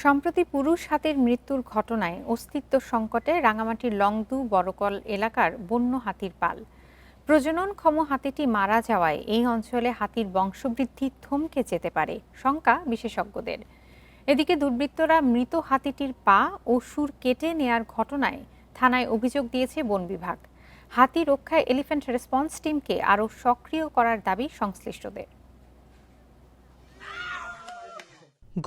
সম্প্রতি পুরুষ হাতির মৃত্যুর ঘটনায় অস্তিত্ব সংকটে রাঙামাটির লংদু বড়কল এলাকার বন্য হাতির পাল। প্রজননক্ষম হাতিটি মারা যাওয়ায় এই অঞ্চলে হাতির বংশবৃদ্ধি থমকে যেতে পারে শঙ্কা বিশেষজ্ঞদের। এদিকে দুর্বৃত্তরা মৃত হাতিটির পা ও শুঁড় কেটে নেয়ার ঘটনায় থানায় অভিযোগ দিয়েছে বন বিভাগ। হাতি রক্ষায় এলিফ্যান্ট রেসপন্স টিমকে আরও সক্রিয় করার দাবি সংশ্লিষ্টদের।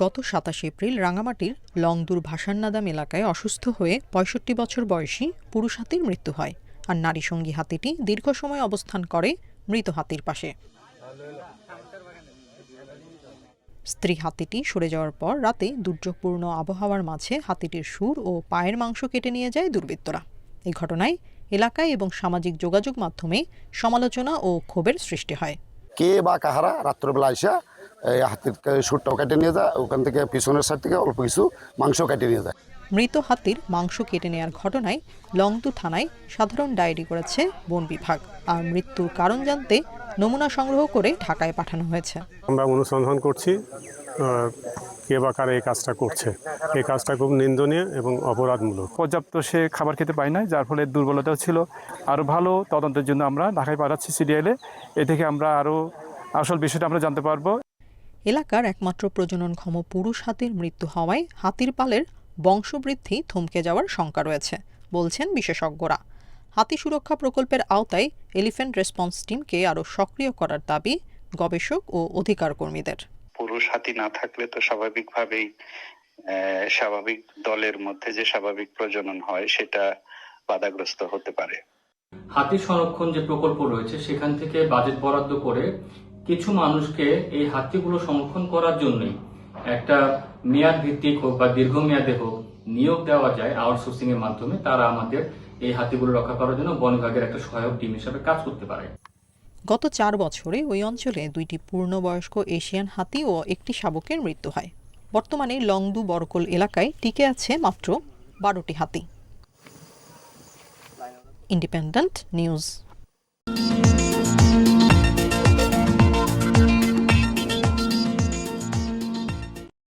গত ২৭ এপ্রিল রাঙামাটির লংদুর ভাসাননাদাম এলাকায় অসুস্থ হয়ে ৬৫ বছর বয়সী পুরুষ হাতির মৃত্যু হয়, আর নারী সঙ্গী হাতিটি দীর্ঘ সময় অবস্থান করে মৃত হাতির পাশে। স্ত্রী হাতিটি সরে যাওয়ার পর রাতে দুর্যোগপূর্ণ আবহাওয়ার মাঝে হাতিটির শুঁড় ও পায়ের মাংস কেটে নিয়ে যায় দুর্বৃত্তরা। এই ঘটনায় এলাকায় এবং সামাজিক যোগাযোগ মাধ্যমে সমালোচনা ও ক্ষোভের সৃষ্টি হয়। কে বা কাহারা রাত্রবেলা আইসা হাতির সুরটাও কেটে নিয়ে যায়, ওখান থেকে পিছনের সাইড থেকে অল্প কিছু মাংস কেটে নিয়ে যায়। মৃত হাতির মাংস কেটে নেওয়ার ঘটনায় লংদু থানায় সাধারণ ডায়েরি করেছে বন বিভাগ, আর মৃত্যুর কারণ জানতে নমুনা সংগ্রহ করে ঢাকায় পাঠানো হয়েছে। আমরা অনুসন্ধান করছি কে বা কারা এই কাজটা করছে। এই কাজটা খুব নিন্দনীয় এবং অপরাধমূলক। পর্যাপ্ত সে খাবার খেতে পায় না, যার ফলে দুর্বলতাও ছিল। আরও ভালো তদন্তের জন্য আমরা ঢাকায় পাঠাচ্ছি সিডিএলে। এ থেকে আমরা আরও আসল বিষয়টা আমরা জানতে পারবো। এলাকার একমাত্র প্রজননক্ষম পুরুষ হাতির মৃত্যু হওয়ায় হাতির পালের বংশবৃদ্ধি থমকে যাওয়ার শঙ্কা রয়েছে বলছেন বিশেষজ্ঞরা। হাতি সুরক্ষা প্রকল্পের আওতায় এলিফ্যান্ট রেসপন্স টিমকে আরও সক্রিয় করার দাবি গবেষক ও অধিকার কর্মীদের। পুরুষ হাতি না থাকলে তো স্বাভাবিকভাবেই স্বাভাবিক দলের মধ্যে যে স্বাভাবিক প্রজনন হয় সেটা বাধাগ্রস্ত হতে পারে। হাতি সংরক্ষণ যে প্রকল্প রয়েছে সেখান থেকে বাজেট বরাদ্দ করে কিছু মানুষকে এই হাতিগুলো সংরক্ষণ করার জন্যই একটা মেয়াদ ভিত্তিক হোক বা দীর্ঘমেয়াদে হোক নিয়োগ দেওয়া যায় আউটসোর্সিং এর মাধ্যমে। তারা আমাদের এই হাতিগুলো রক্ষা করার জন্য বন বিভাগের একটা সহায়ক টিম হিসেবে কাজ করতে পারে। গত ৪ বছরে ওই অঞ্চলে ২টি পূর্ণবয়স্ক এশিয়ান হাতি ও একটি শাবকের মৃত্যু হয়। বর্তমানে লংদু বড়কল এলাকায় টিকে আছে মাত্র ১২টি হাতি। Independent news.